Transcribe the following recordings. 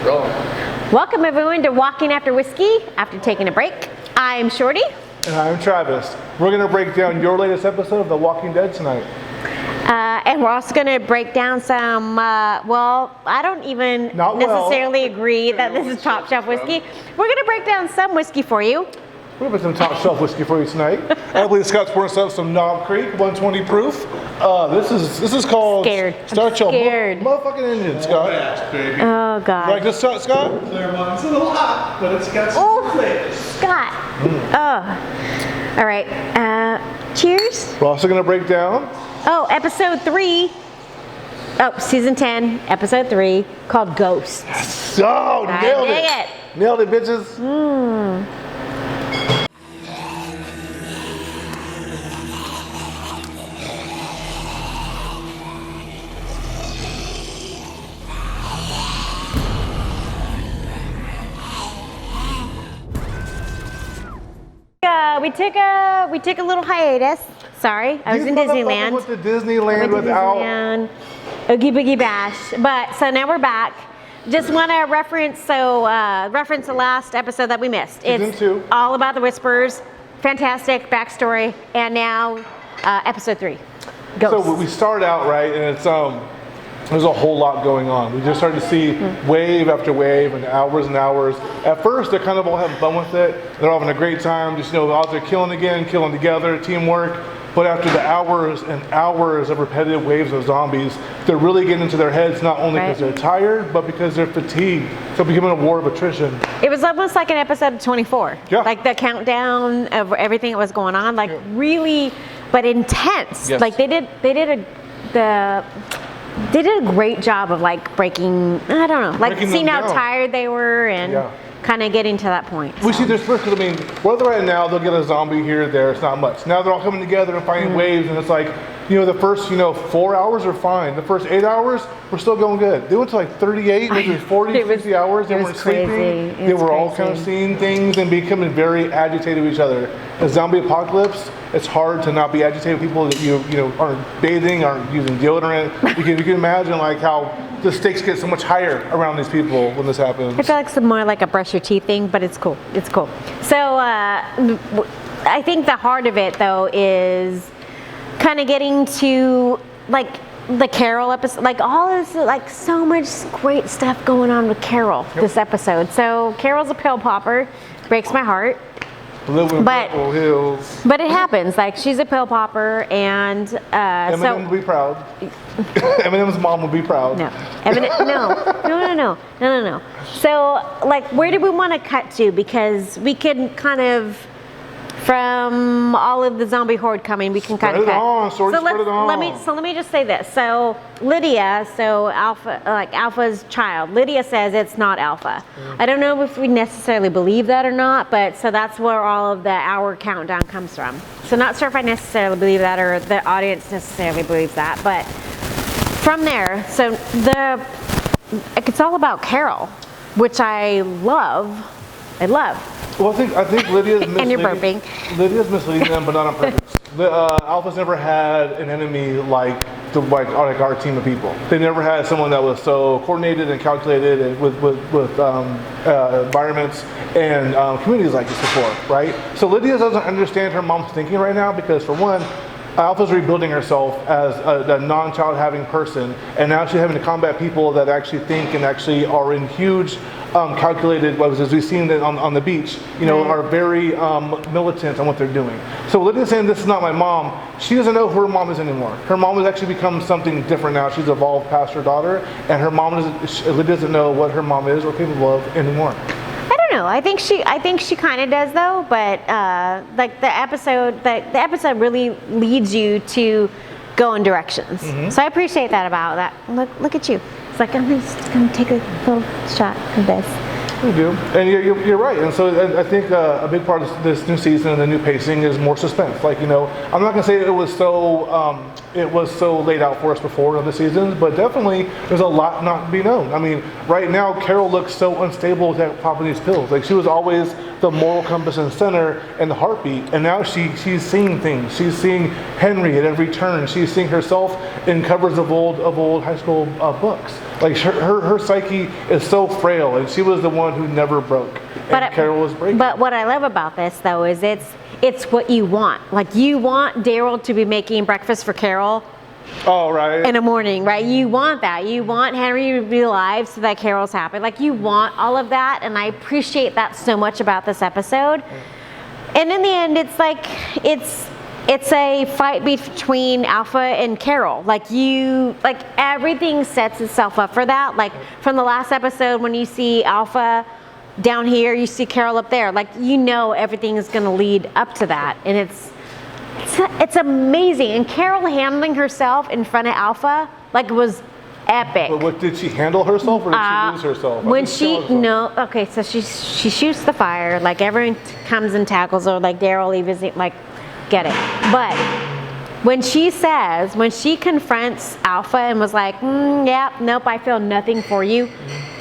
Rolling. Welcome everyone to Walking After Whiskey after taking a break. I'm Shorty. And I'm Travis. We're going to break down your latest episode of The Walking Dead tonight. And we're also going to break down some, I don't even necessarily agree that this is top shelf whiskey. We're going to break down some whiskey for you. We're going to put some top shelf whiskey for you tonight. I believe Scott's pouring us up some Knob Creek 120 proof. This is called Start Your Motherfucking Engine, Scott. Oh, God. You like this, Scott? Claremont's a little hot, but it's got some flavors. Scott. Oh. All right. Cheers. We're also going to break down. Oh, episode 3. Oh, season 10, episode 3, called Ghosts. Oh, nailed it. Nailed it, bitches. We took a little hiatus. Sorry, I was in Disneyland. Went to Disneyland without Oogie Boogie Bash. But so now we're back. Just want to reference the last episode that we missed. It's all about the Whisperers. Fantastic backstory, and now episode 3. Ghosts. So we start out right, and it's there's a whole lot going on. We just started to see wave after wave and hours and hours. At first, they're kind of all having fun with it. They're all having a great time, just out there killing again, killing together, teamwork. But after the hours and hours of repetitive waves of zombies, they're really getting into their heads, not only because they're tired, but because they're fatigued. So it's becoming a war of attrition. It was almost like an episode of 24. Yeah. Like the countdown of everything that was going on, really, but intense. Yes. Like they did a great job of breaking, I don't know, breaking seeing how tired they were and kind of getting to that point. We see this first, because whether right now they'll get a zombie here or there, it's not much. Now they're all coming together and fighting waves, and it's like, the first 4 hours are fine. The first 8 hours, we're still going good. They went to 38, maybe 40, 50 hours. They weren't sleeping. They were all kind of seeing things and becoming very agitated with each other. A zombie apocalypse, it's hard to not be agitated with people that you aren't bathing, aren't using deodorant. You can imagine how the stakes get so much higher around these people when this happens. I feel like it's more like a brush your teeth thing, but it's cool. It's cool. So I think the heart of it though is kind of getting to the Carol episode, all this, so much great stuff going on with Carol this episode. So Carol's a pill popper, breaks my heart. But it happens. She's a pill popper, and Eminem will be proud. Eminem's mom will be proud. No, no. So, where do we want to cut to? Because we can kind of, from all of the zombie horde coming, we can kind of cut. Let me just say this. So Lydia, Alpha's child. Lydia says it's not Alpha. I don't know if we necessarily believe that or not, but so that's where all of the hour countdown comes from. So not sure if I necessarily believe that or the audience necessarily believes that, but from there, so it's all about Carol, which I love. Well, I think Lydia's misleading. And you're burping. Lydia's misleading them, but not on purpose. Alpha's never had an enemy like our team of people. They never had someone that was so coordinated and calculated and with environments and communities like this before, right? So Lydia doesn't understand her mom's thinking right now because, for one, Alpha's rebuilding herself as a non-child having person, and now she's having to combat people that actually think and actually are in huge calculated, as we've seen on the beach, are very militant on what they're doing. So Lydia's saying, this is not my mom. She doesn't know who her mom is anymore. Her mom has actually become something different now. She's evolved past her daughter, and Lydia doesn't know what her mom is or capable of anymore. I don't know. I think she kind of does though, but the episode really leads you to go in directions. So I appreciate that about that. Look at you. It's I'm just gonna take a little shot of this. We do, and you're right. And so I think a big part of this new season and the new pacing is more suspense. I'm not gonna say it was so laid out for us before in other seasons, but definitely there's a lot not to be known. Right now Carol looks so unstable with popping these pills. She was always the moral compass and center and the heartbeat, and now she's seeing things. She's seeing Henry at every turn. She's seeing herself in covers of old high school books. Like her psyche is so frail, and she was the one who never broke. And Carol was breaking. But what I love about this though is it's what you want. Like you want Daryl to be making breakfast for Carol. Oh, right. In the morning, right? You want that. You want Henry to be alive so that Carol's happy. Like you want all of that, and I appreciate that so much about this episode. And in the end, it's like it's a fight between Alpha and Carol. Like everything sets itself up for that. Like from the last episode when you see Alpha down here, you see Carol up there. Like everything is going to lead up to that, and it's amazing. And Carol handling herself in front of Alpha was epic. But what did she handle herself, or did she lose herself? When okay, so she shoots the fire. Like everyone comes and tackles her. Like Daryl even get it. But when she confronts Alpha and was like, yeah, nope, I feel nothing for you.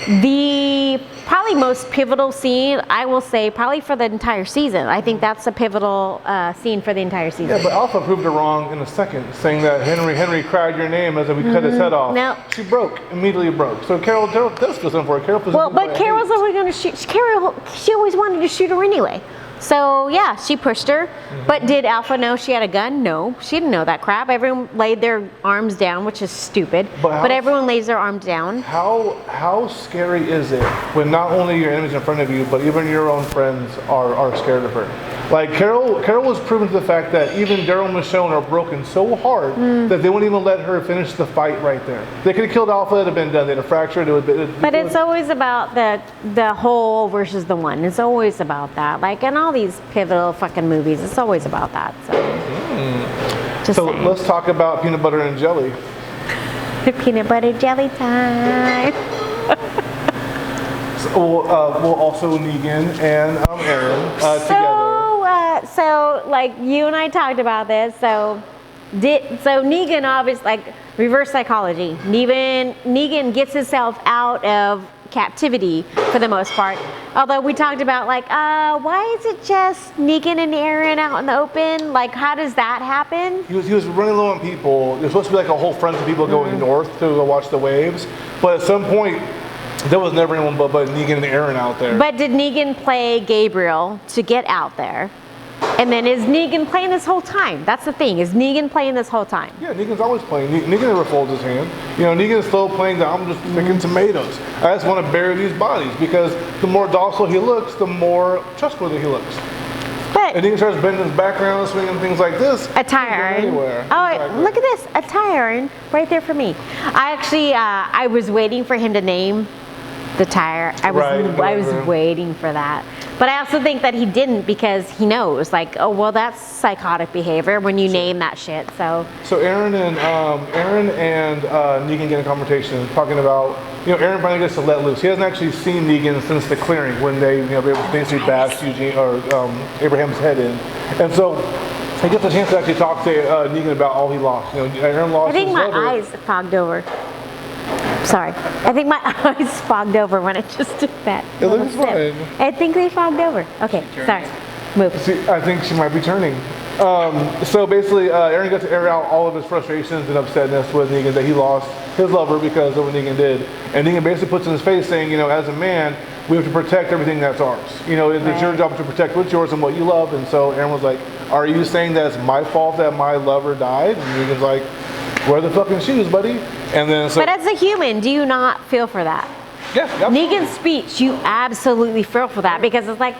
The probably most pivotal scene, I will say, probably for the entire season. I think that's a pivotal scene for the entire season. Yeah, but Alpha proved her wrong in a second, saying that Henry cried your name as we cut his head off. No. She immediately broke. So Carol does feel something for her. But Carol's always going to shoot. Carol, she always wanted to shoot her anyway. So yeah, she pushed her. But did Alpha know she had a gun? No, she didn't know that crap. Everyone laid their arms down, which is stupid. But everyone lays their arms down. How scary is it when not only your enemies in front of you, but even your own friends are scared of her? Like Carol was proven to the fact that even Daryl and Michonne are broken so hard that they wouldn't even let her finish the fight right there. They could have killed Alpha, it'd have been done. They'd have fractured. But it's always about the whole versus the one. It's always about that. Like in all these pivotal fucking movies, it's always about that. So, let's talk about peanut butter and jelly. Peanut butter jelly time. We'll also Negan and Aaron together. So like you and I talked about this. So Negan obviously reverse psychology. Negan gets himself out of captivity for the most part. Although we talked about why is it just Negan and Aaron out in the open? Like how does that happen? He was running low on people. There's supposed to be a whole front of people going north to go watch the waves. But at some point there was never anyone but Negan and Aaron out there. But did Negan play Gabriel to get out there? And then is Negan playing this whole time? That's the thing. Is Negan playing this whole time? Yeah, Negan's always playing. Negan never folds his hand. Negan is still playing that I'm just picking tomatoes. I just want to bury these bodies because the more docile he looks, the more trustworthy he looks. And Negan starts bending his back around, swinging things like this. A tire iron. Oh, look at this. A tire iron right there for me. I actually, I was waiting for him to name the tire. I was waiting for that. But I also think that he didn't because he knows, that's psychotic behavior when you name that shit. So Aaron and Negan get a confrontation talking about, Aaron finally gets to let loose. He hasn't actually seen Negan since the clearing when they, basically bashed Abraham's head in, and so he gets a chance to actually talk to Negan about all he lost. Aaron lost. I think my eyes fogged over. Sorry. I think my eyes fogged over when I just did that. It looks fine. I think they fogged over. Okay, sorry. Move. See, I think she might be turning. So basically, Aaron got to air out all of his frustrations and upsetness with Negan that he lost his lover because of what Negan did. And Negan basically puts in his face saying, as a man, we have to protect everything that's ours. It's your job to protect what's yours and what you love. And so Aaron was like, are you saying that it's my fault that my lover died? And Negan's like, wear the fucking shoes, buddy. And then But as a human, do you not feel for that? Yeah. Negan's speech, you absolutely feel for that because it's like,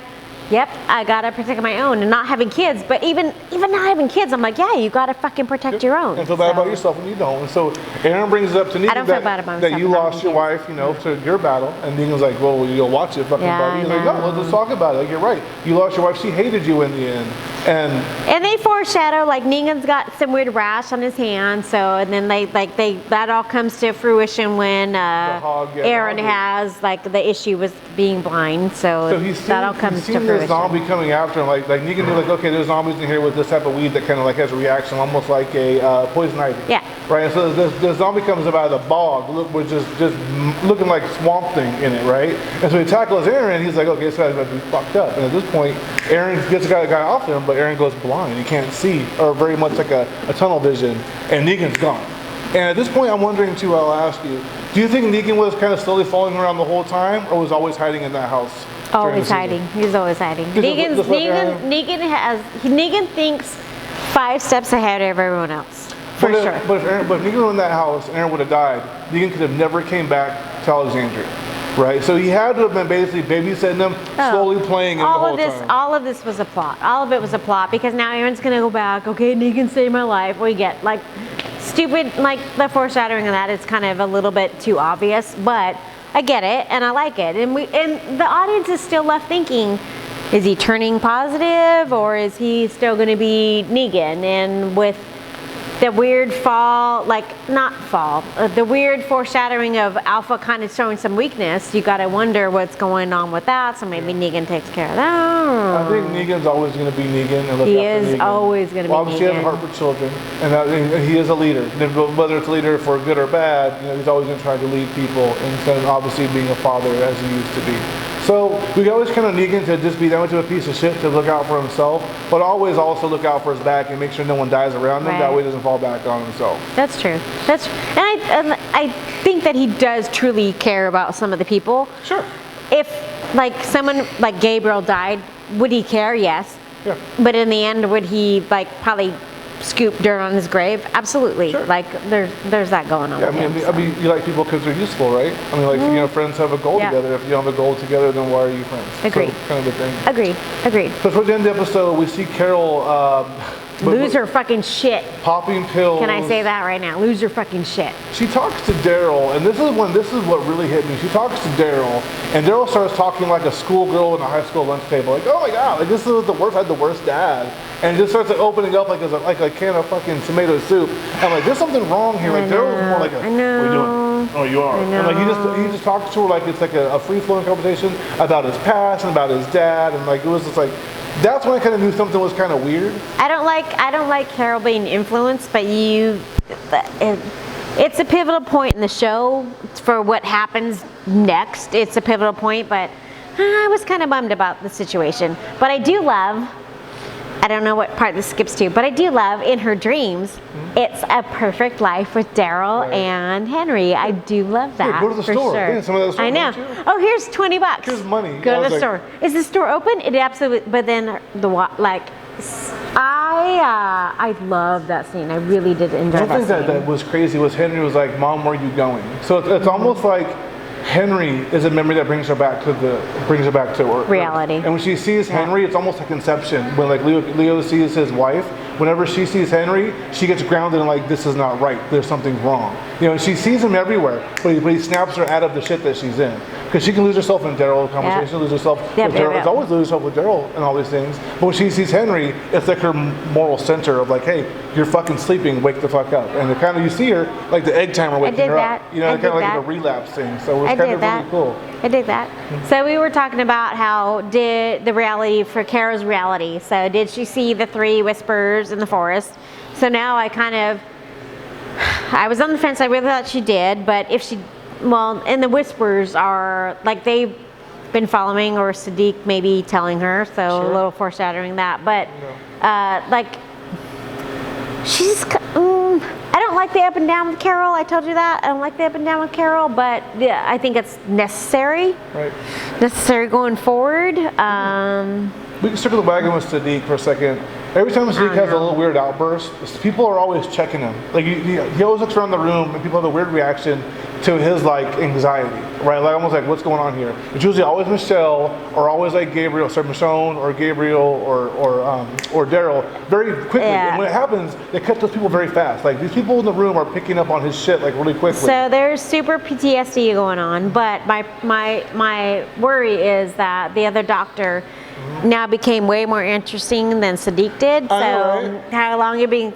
yep, I gotta protect my own and not having kids. But even not having kids, I'm like, yeah, you gotta fucking protect your own. And feel bad about yourself when you don't. And so Aaron brings it up to Negan that you lost your wife, to your battle. And Negan's like, well, you'll watch it, fucking buddy. He's like, no, let's talk about it. You're right. You lost your wife. She hated you in the end. And they foreshadow Negan's got some weird rash on his hand. So and then that all comes to fruition when Aaron has the issue with being blind. So that all comes to fruition. There's a zombie coming after him. Like Negan knew, okay, there's zombies in here with this type of weed that kind of has a reaction, almost like a poison ivy. Yeah. Right. And so the zombie comes up out of the bog, which is just looking like Swamp Thing in it, right? And so he tackles Aaron. He's like, okay, this guy's about to be fucked up. And at this point, Aaron gets the guy off him, but Aaron goes blind. He can't see, or very much like a tunnel vision. And Negan's gone. And at this point, I'm wondering too. I'll ask you. Do you think Negan was kind of slowly following around the whole time, or was always hiding in that house? Always hiding. He's always hiding. Negan thinks 5 steps ahead of everyone else. For sure. But if Negan was in that house and Aaron would have died, Negan could have never came back to Alexandria. Right? So he had to have been basically babysitting them, slowly playing in the whole time. All of this was a plot. All of it was a plot because now Aaron's going to go back. Okay, Negan saved my life. We get like stupid, like the foreshadowing of that is kind of a little bit too obvious, but I get it and I like it. And the audience is still left thinking, is he turning positive or is he still going to be Negan? And with the weird the weird foreshadowing of Alpha kind of showing some weakness, you got to wonder what's going on with that. So maybe Negan takes care of that. I think Negan's always going to be Negan. And he is always going to be Negan. Obviously, he has a heart for children, and he is a leader. Whether it's a leader for good or bad, he's always going to try to lead people instead of obviously being a father as he used to be. So we always kind of Negan to just be that much of a piece of shit to look out for himself, but always also look out for his back and make sure no one dies around him. Right. That way he doesn't fall back on himself. That's true. And I think that he does truly care about some of the people. Sure. If like someone like Gabriel died, would he care? Yes. Yeah. But in the end, would he like probably scoop dirt on his grave? Absolutely. Sure. Like there's that going on. Yeah, I mean, you like people because they're useful, right? I mean, like friends have a goal together. If you don't have a goal together, then why are you friends? Agreed. So, kind of a thing. Agreed. So towards the end of the episode, we see Carol lose her fucking shit. Popping pills. Can I say that right now? Lose her fucking shit. She talks to Daryl, and this is what really hit me. She talks to Daryl, and Daryl starts talking like a schoolgirl in a high school lunch table, like, "Oh my god, like this is the worst. I had the worst dad," and just starts opening up like a can of fucking tomato soup. I'm like, "There's something wrong here." Like Daryl's more like, "What are you doing? Oh, you are." And like he just talks to her like it's like a free flowing conversation about his past and about his dad, and like it was just like. That's when I kind of knew something was kind of weird. I don't like Carol being influenced, but it's a pivotal point in the show for what happens next. It's a pivotal point, but I was kind of bummed about the situation. But I do love, I don't know what part this skips to, but I do love in her dreams, it's a perfect life with Daryl and Henry. I do love that. Yeah, go to the store. Sure. Yeah, some of those I know. Oh, here's $20. Here's money. Go to the store. Is the store open? It absolutely. But then I love that scene. I really did enjoy that scene. Something that was crazy was Henry was like, "Mom, where are you going?" So it's almost like Henry is a memory that brings her back to her reality. And when she sees Henry, it's almost like Inception. When like Leo sees his wife, whenever she sees Henry, she gets grounded and like, this is not right. There's something wrong. She sees him everywhere, but he snaps her out of the shit that she's in. Because she can lose herself in Daryl's conversation, lose herself with Daryl. It's always lose herself with Daryl and all these things. But when she sees Henry, it's like her moral center of like, hey, you're fucking sleeping, wake the fuck up. And kind of you see her like the egg timer waking her up. Kind of like a relapse thing. So it's kind of really cool. I did that. So we were talking about how did the reality for Kara's reality. So did she see the 3 whispers in the forest? So now I was on the fence. I really thought she did, but if she, and the whispers are like they've been following, or Sadiq maybe telling her. So a little foreshadowing that, but she's. I don't like the up and down with Carol. I told you that. I don't like the up and down with Carol, but yeah, I think it's necessary. Right. Necessary going forward. We can circle the wagon with Sadiq for a second. Every time Sadiq has a little weird outburst, people are always checking him. Like he always looks around the room, and people have a weird reaction to his like anxiety, right? Like almost like, what's going on here? It's usually always Michelle, or always like Gabriel, Michonne, or Gabriel, or Daryl, very quickly. Yeah. And when it happens, they cut those people very fast. Like these people in the room are picking up on his shit like really quickly. So there's super PTSD going on, but my worry is that the other doctor now became way more interesting than Sadiq did. So how long you being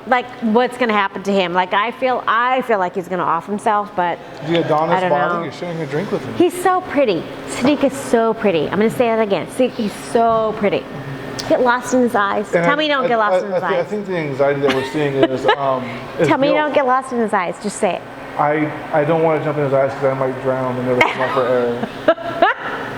like what's going to happen to him? Like I feel like he's going to off himself, but the Adonis body, you're sharing a drink with him. He's so pretty. Sadiq is so pretty. I'm going to say that again. Sadiq, he's so pretty. Get lost in his eyes. Tell me you don't get lost in his eyes. I think the anxiety that we're seeing is tell me you don't get lost in his eyes. Just say it. I don't want to jump in his eyes because I might drown and never come up for air.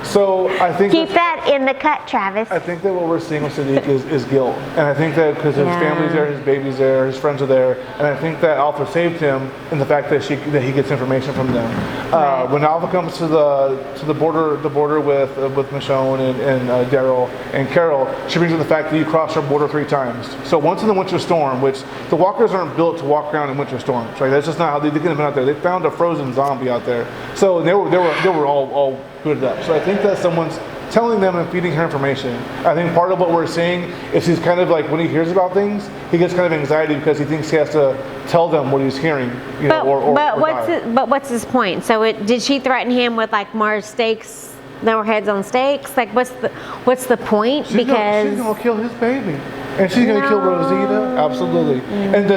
So I think keep that in the cut, Travis. I think that what we're seeing with Sadiq is guilt, and I think that because his family's there, his baby's there, his friends are there, and I think that Alpha saved him in the fact that he gets information from them. Right. When Alpha comes to the border with Michonne and Daryl and Carol, she brings up the fact that you crossed our border 3 times. So once in the winter storm, which the walkers aren't built to walk around in winter storms, right? That's just not how they could have been out there. They found a frozen zombie out there, so they were all booted up. So I think that someone's telling them and feeding her information. I think part of what we're seeing is he's kind of like, when he hears about things, he gets kind of anxiety because he thinks he has to tell them what he's hearing, you know, or but what's his point? So did she threaten him with like more stakes, no heads on stakes? Like what's the point? She's gonna kill his baby. And she's going to kill Rosita? Absolutely. And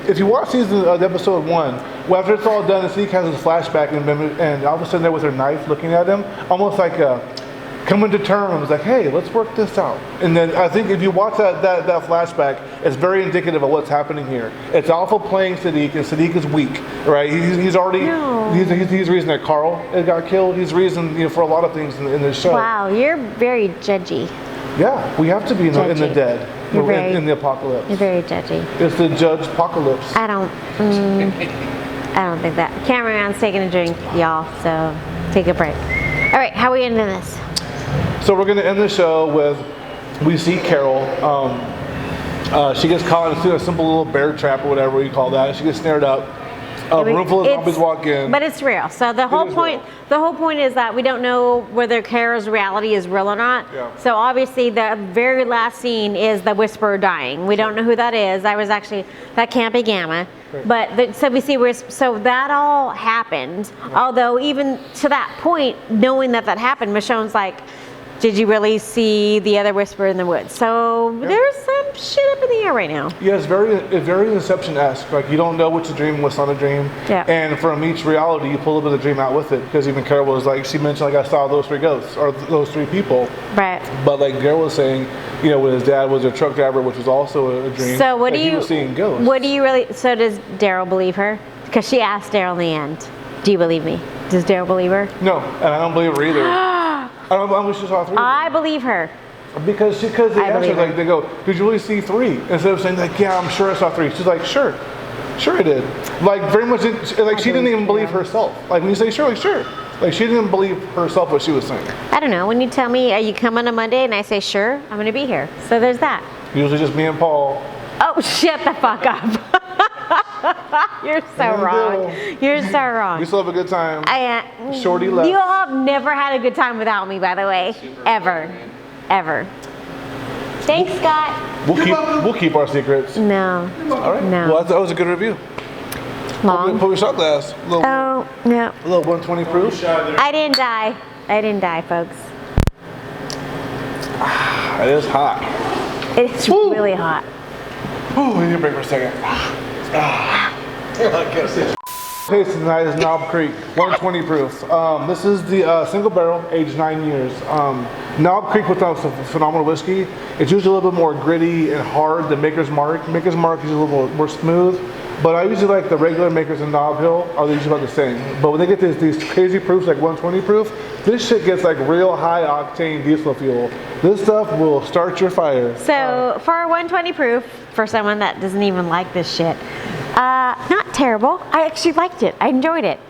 if you watch episode 1, well, after it's all done, and Sadiq has his flashback, and all of a sudden there with her knife looking at him, almost like coming to terms, like, hey, let's work this out. And then I think if you watch that flashback, it's very indicative of what's happening here. It's Alpha playing Sadiq, and Sadiq is weak, right? He's already, he's the reason that Carl got killed. He's the reason, for a lot of things in this show. Wow, you're very judgy. Yeah, we have to be in the dead. In the apocalypse. You're very judgy. It's the judge apocalypse. I don't think that. Cameron's taking a drink, y'all, so take a break. All right, how are we ending this? So we're going to end the show with, we see Carol. She gets caught in a simple little bear trap or whatever you call that. She gets snared up. A room full of zombies walk in. But it's real. So the whole point is that we don't know whether Carol's reality is real or not. Yeah. So obviously the very last scene is the Whisperer dying. We don't know who that is. That can't be Gamma. Right. But so we see so that all happened. Yeah. Although even to that point, knowing that happened, Michonne's like, did you really see the other Whisperer in the woods? So there's some shit up in the air right now. Yeah, it's very Inception-esque. Like, you don't know what's a dream, what's not a dream. Yeah. And from each reality, you pull a bit of the dream out with it. Because even Carol was like, she mentioned, like, I saw those 3 ghosts, or those 3 people. Right. But like Daryl was saying, when his dad was a truck driver, which was also a dream. So he was seeing ghosts. So does Daryl believe her? Because she asked Daryl in the end, do you believe me? Does Daryl believe her? No, and I don't believe her either. I don't believe she saw 3. I believe her. Because they answer, like, they go, did you really see 3? Instead of saying, like, yeah, I'm sure I saw 3. She's like, sure I did. Like, very much, like, she didn't even believe herself. Like, when you say sure, like, sure. Like, she didn't believe herself what she was saying. I don't know. When you tell me, are you coming on Monday? And I say, sure, I'm going to be here. So there's that. Usually just me and Paul. Oh, shut the fuck up. You're so wrong. You're so wrong. We still have a good time. Shorty left. You all have never had a good time without me, by the way. Ever. Thanks, Scott. We'll keep our secrets. No. All right. No. Well, that was a good review. Long. Put your shot glass. No. A little 120 proof. I didn't die, folks. It is hot. It's really hot. Ooh, we need a break for a second. Taste tonight is Knob Creek, 120 proof. This is the single barrel, aged 9 years. Knob Creek puts out some phenomenal whiskey. It's usually a little bit more gritty and hard than Maker's Mark. Maker's Mark is a little more smooth, but I usually like the regular Makers and Knob Hill are usually about the same. But when they get these crazy proofs like 120 proof, this shit gets like real high octane diesel fuel. This stuff will start your fire. So for 120 proof, for someone that doesn't even like this shit, not terrible. I actually liked it. I enjoyed it.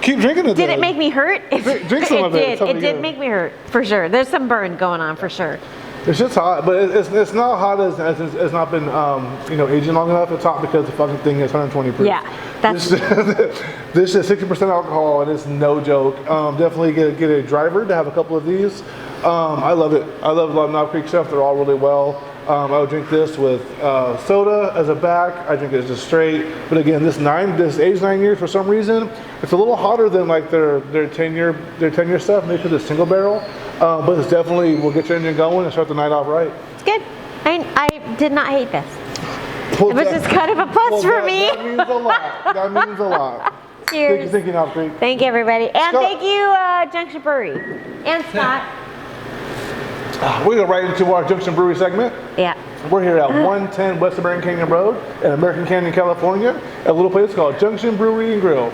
Keep drinking it. Did it make me hurt? Drink some of it. It did make me hurt, for sure. There's some burn going on, for sure. It's just hot, but it's not hot as it's not been aging long enough. It's hot because the fucking thing is 120 proof. Yeah, that's this is 60% alcohol and it's no joke. Definitely get a driver to have a couple of these. I love it. I love Knob Creek stuff. They're all really well. I would drink this with soda as a back. I drink it just straight. But again, this age 9 years for some reason, it's a little hotter than like their 10-year stuff, maybe because it's single barrel. But it's definitely will get your engine going and start the night off right. It's good. I did not hate this. It was just kind of a plus for me. That means a lot. That means a lot. Cheers. Thank you, Knob Creek. Thank you, everybody. And Scott. thank you, Junction Brewery. And Scott. We go right into our Junction Brewery segment. Yeah. We're here at 110 West American Canyon Road in American Canyon, California, at a little place called Junction Brewery and Grill.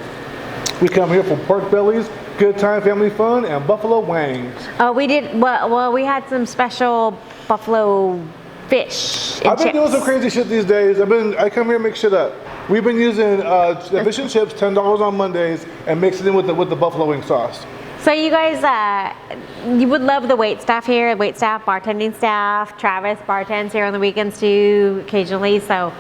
We come here for pork bellies, good time, family fun, and buffalo wangs. Oh, we did. Well, we had some special buffalo fish. And I've been chips. doing some crazy shit these days. I come here and make shit up. We've been using the fish and chips, $10 on Mondays, and mixing it with the buffalo wing sauce. So you guys, you would love the wait staff here, wait staff, bartending staff. Travis bartends here on the weekends too, occasionally. So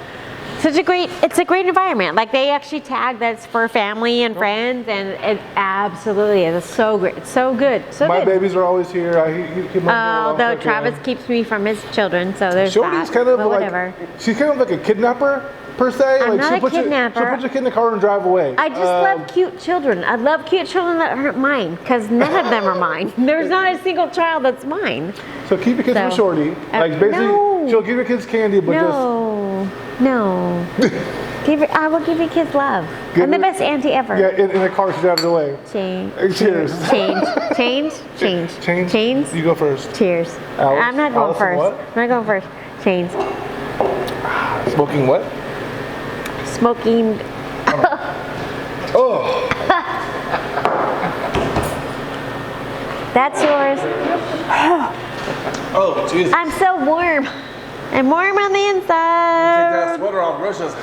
it's a great environment. Like they actually tag that's for family and friends, and it absolutely is. It's so great. It's so good. So My good. babies are always here. I keep my Although Travis keeps me from his children, so there's Shorty's that. kind of but like whatever. she's kind of like a kidnapper per se. I'm like not a kidnapper. She'll put your kid in the car and drive away. I just love cute children. I love cute children that aren't mine, because none of them are mine. There's not a single child that's mine. So keep your kids from Shorty. Like basically, no. she'll give your kids candy, but No. I will give your kids love. I'm the best auntie ever. yeah, in the car, she's out of the way. Change. Cheers. Change. You go first. Cheers. Alice? I'm not going Alice first. what? I'm not going first. Change. Smoking what? Smoking. Oh. That's yours. Oh, Jesus. I'm so warm. I'm warm on the inside. Take that sweater off, Russia's